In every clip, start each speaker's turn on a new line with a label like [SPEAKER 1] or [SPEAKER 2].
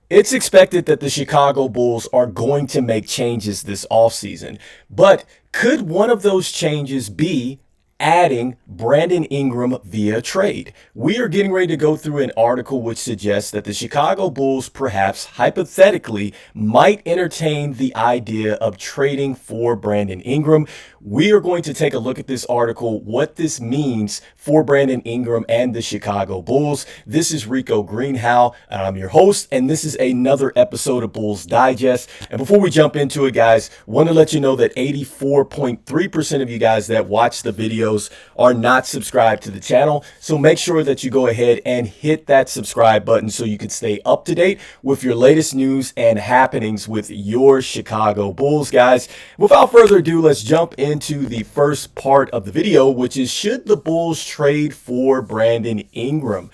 [SPEAKER 1] It's expected that the Chicago Bulls are going to make changes this offseason, but could one of those changes be adding Brandon Ingram via trade? We are getting ready to go through an article which suggests that the Chicago Bulls perhaps hypothetically might entertain the idea of trading for Brandon Ingram. We are going to take a look at this article, what this means for Brandon Ingram and the Chicago Bulls. This is Rico Greenhowe, and I'm your host, and this is another episode of Bulls Digest. And before we jump into it, guys, want to let you know that 84.3% of you guys that watch the videos are not subscribed to the channel. So make sure that you go ahead and hit that subscribe button so you can stay up to date with your latest news and happenings with your Chicago Bulls, guys. Without further ado, let's jump into the first part of the video, which is, should the Bulls trade for Brandon Ingram?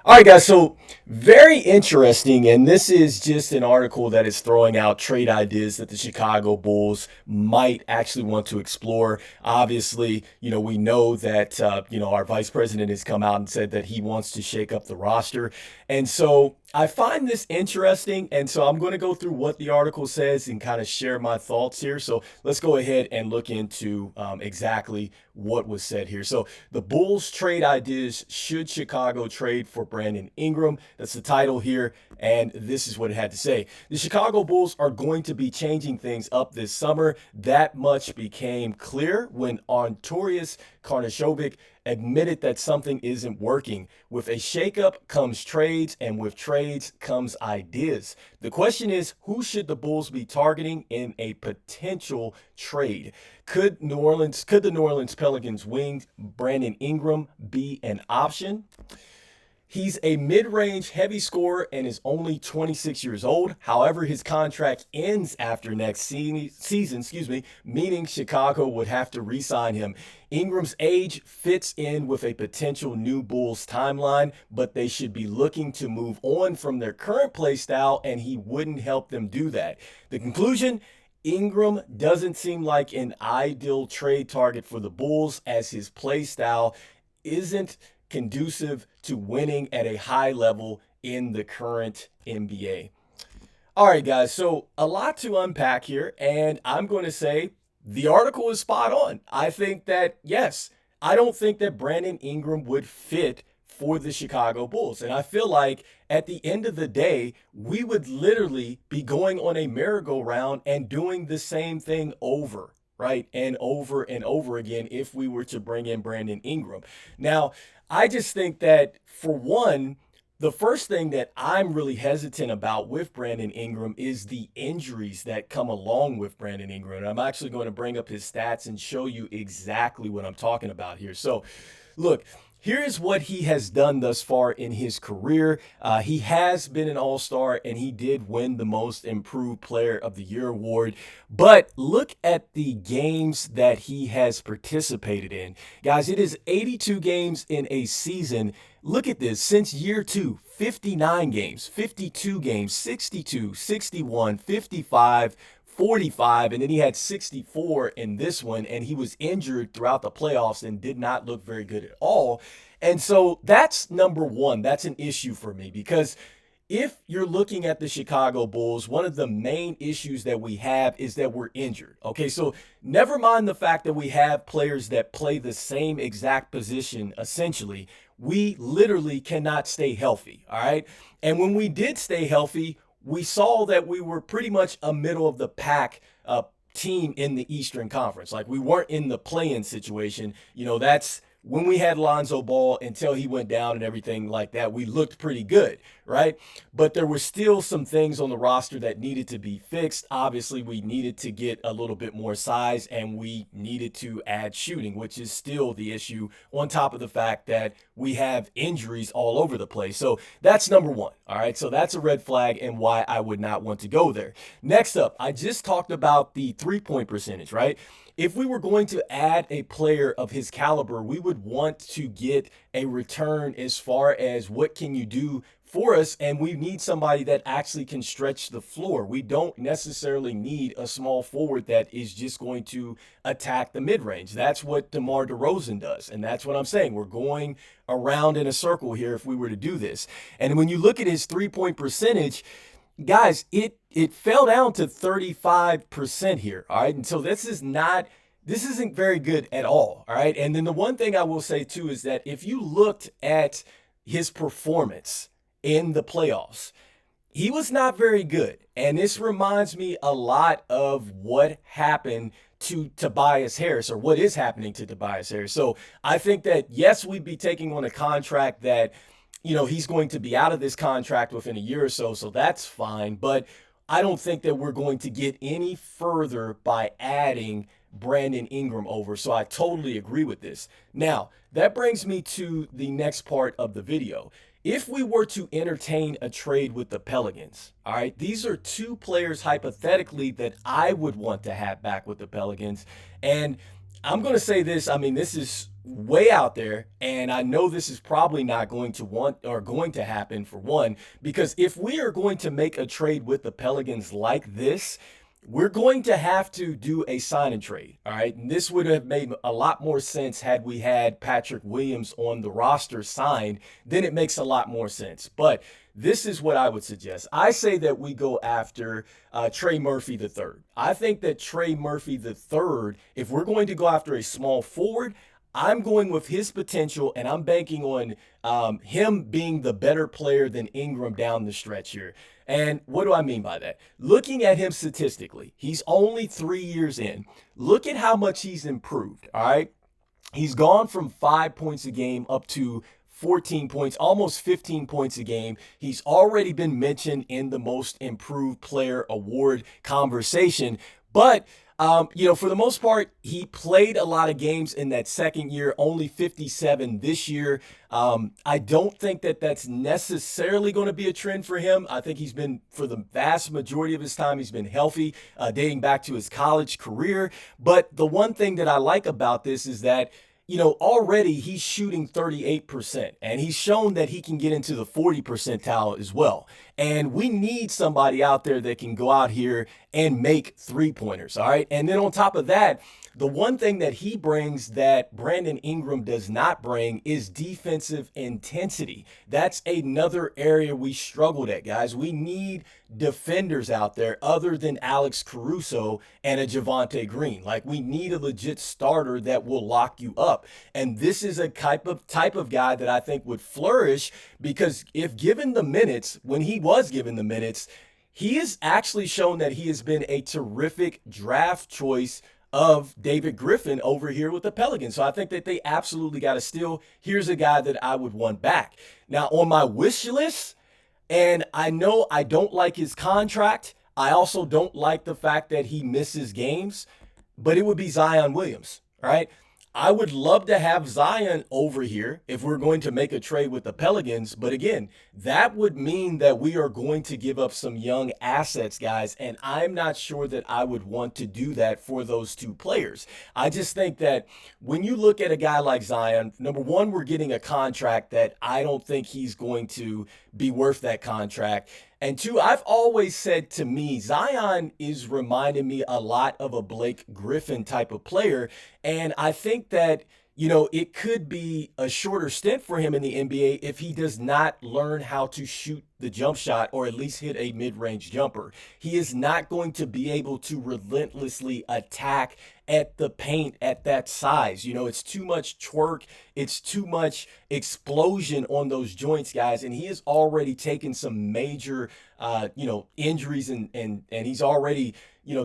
[SPEAKER 1] All right, guys, so very interesting, and this is just an article that is throwing out trade ideas that the Chicago Bulls might actually want to explore. Obviously, we know that, our vice president has come out and said that he wants to shake up the roster, and so I find this interesting, and so I'm going to go through what the article says and kind of share my thoughts here. So let's go ahead and look into exactly what was said here. So the Bulls trade ideas, should Chicago trade for Brandon Ingram? That's the title here, and this is what it had to say. The Chicago Bulls are going to be changing things up this summer. That much became clear when Arturas Karnisovas admitted that something isn't working. With a shakeup comes trades, and with trades comes ideas. The question is, who should the Bulls be targeting in a potential trade? Could the New Orleans Pelicans wing Brandon Ingram be an option? He's a mid-range heavy scorer and is only 26 years old. However, his contract ends after next season, meaning Chicago would have to re-sign him. Ingram's age fits in with a potential new Bulls timeline, but they should be looking to move on from their current play style, and he wouldn't help them do that. The conclusion: Ingram doesn't seem like an ideal trade target for the Bulls, as his play style isn't conducive to winning at a high level in the current NBA. All right, guys, so a lot to unpack here, and I'm going to say the article is spot on. I think that, yes, I don't think that Brandon Ingram would fit for the Chicago Bulls. And I feel like at the end of the day, we would literally be going on a merry-go-round and doing the same thing over, right? And over again if we were to bring in Brandon Ingram. Now, I just think that, for one, the first thing that I'm really hesitant about with Brandon Ingram is the injuries that come along with Brandon Ingram. And I'm actually going to bring up his stats and show you exactly what I'm talking about here. So, look, here's what he has done thus far in his career. He has been an all-star, and he did win the Most Improved Player of the Year award. But look at the games that he has participated in. Guys, it is 82 games in a season. Look at this. Since year two, 59 games, 52 games, 62, 61, 55, 45, and then he had 64 in this one, and he was injured throughout the playoffs and did not look very good at all. And so that's number one. That's an issue for me, because if you're looking at the Chicago Bulls, one of the main issues that we have is that we're injured. Okay, so never mind the fact that we have players that play the same exact position, essentially. We literally cannot stay healthy, all right? And when we did stay healthy, we saw that we were pretty much a middle of the pack team in the Eastern Conference. Like, we weren't in the play-in situation. That's when we had Lonzo Ball until he went down and everything like that. We looked pretty good, right? But there were still some things on the roster that needed to be fixed. Obviously, we needed to get a little bit more size, and we needed to add shooting, which is still the issue, on top of the fact that we have injuries all over the place. So that's number one, all right? So that's a red flag and why I would not want to go there. Next up, I just talked about the three-point percentage, right? If we were going to add a player of his caliber, we would want to get a return as far as what can you do for us, and we need somebody that actually can stretch the floor. We don't necessarily need a small forward that is just going to attack the mid-range. That's what DeMar DeRozan does, and that's what I'm saying. We're going around in a circle here if we were to do this. And when you look at his three-point percentage, guys, it fell down to 35% here. All right. And so this isn't very good at all. All right. And then the one thing I will say too is that if you looked at his performance in the playoffs, he was not very good. And this reminds me a lot of what happened to Tobias Harris, or what is happening to Tobias Harris. So I think that, yes, we'd be taking on a contract that, he's going to be out of this contract within a year or so. So that's fine. But I don't think that we're going to get any further by adding Brandon Ingram over. So I totally agree with this. Now, that brings me to the next part of the video. If we were to entertain a trade with the Pelicans, all right, these are two players hypothetically that I would want to have back with the Pelicans. And I'm going to say this. I mean, this is way out there, and I know this is probably not going to happen, for one, because if we are going to make a trade with the Pelicans like this, we're going to have to do a sign and trade. All right. And this would have made a lot more sense had we had Patrick Williams on the roster signed. Then it makes a lot more sense. But this is what I would suggest. I say that we go after Trey Murphy III. I think that Trey Murphy III, if we're going to go after a small forward, I'm going with his potential, and I'm banking on him being the better player than Ingram down the stretch here. And what do I mean by that? Looking at him statistically, he's only 3 years in. Look at how much he's improved, all right? He's gone from 5 points a game up to 14 points, almost 15 points a game. He's already been mentioned in the most improved player award conversation. But for the most part, he played a lot of games in that second year, only 57 this year. I don't think that that's necessarily going to be a trend for him. I think he's been, for the vast majority of his time, he's been healthy, dating back to his college career. But the one thing that I like about this is that, already he's shooting 38%, and he's shown that he can get into the 40 percentile as well. And we need somebody out there that can go out here and make 3-pointers, all right? And then on top of that, the one thing that he brings that Brandon Ingram does not bring is defensive intensity. That's another area we struggled at, guys. We need defenders out there other than Alex Caruso and a Javonte Green. Like, we need a legit starter that will lock you up. And this is a type of guy that I think would flourish, because if given the minutes, when he was given the minutes, he has actually shown that he has been a terrific draft choice of David Griffin over here with the Pelicans. So I think that they absolutely got to steal. Here's a guy that I would want back. Now, on my wish list, and I know I don't like his contract, I also don't like the fact that he misses games, but it would be Zion Williams, right? I would love to have Zion over here if we're going to make a trade with the Pelicans. But again, that would mean that we are going to give up some young assets, guys. And I'm not sure that I would want to do that for those two players. I just think that when you look at a guy like Zion, number one, we're getting a contract that I don't think he's going to be worth that contract. And two, I've always said, to me, Zion is reminding me a lot of a Blake Griffin type of player. And I think that, it could be a shorter stint for him in the NBA if he does not learn how to shoot the jump shot, or at least hit a mid-range jumper. He is not going to be able to relentlessly attack at the paint at that size. It's too much twerk. It's too much explosion on those joints, guys. And he has already taken some major, injuries, and he's already,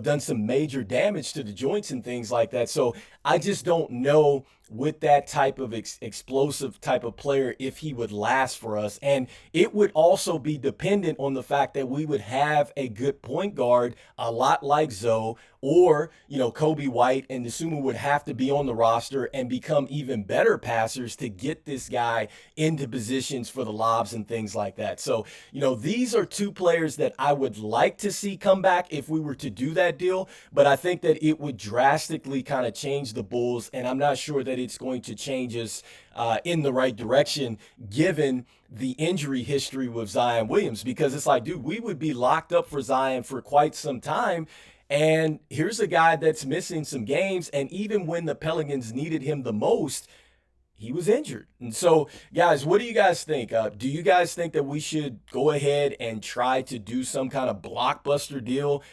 [SPEAKER 1] done some major damage to the joints and things like that. So I just don't know with that type of explosive type of player if he would last for us. And it would also be dependent on the fact that we would have a good point guard, a lot like Zoe, or, Kobe White and Dosunmu would have to be on the roster and become even better passers to get this guy into positions for the lobs and things like that. So, these are two players that I would like to see come back if we were to do that deal, but I think that it would drastically kind of change the Bulls, and I'm not sure that it's going to change us in the right direction given the injury history with Zion Williams, because it's like, dude, we would be locked up for Zion for quite some time. And here's a guy that's missing some games. And even when the Pelicans needed him the most, he was injured. And so, guys, what do you guys think? Do you guys think that we should go ahead and try to do some kind of blockbuster deal,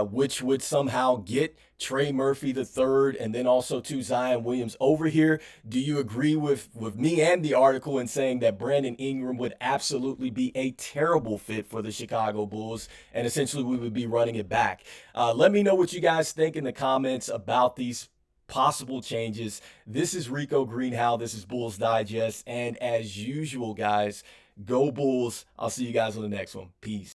[SPEAKER 1] which would somehow get Trey Murphy the third and then also to Zion Williams over here? Do you agree with me and the article in saying that Brandon Ingram would absolutely be a terrible fit for the Chicago Bulls, and essentially we would be running it back? Let me know what you guys think in the comments about these possible changes. This is Rico Greenhowe. This is Bulls Digest. And as usual, guys, go Bulls. I'll see you guys on the next one. Peace.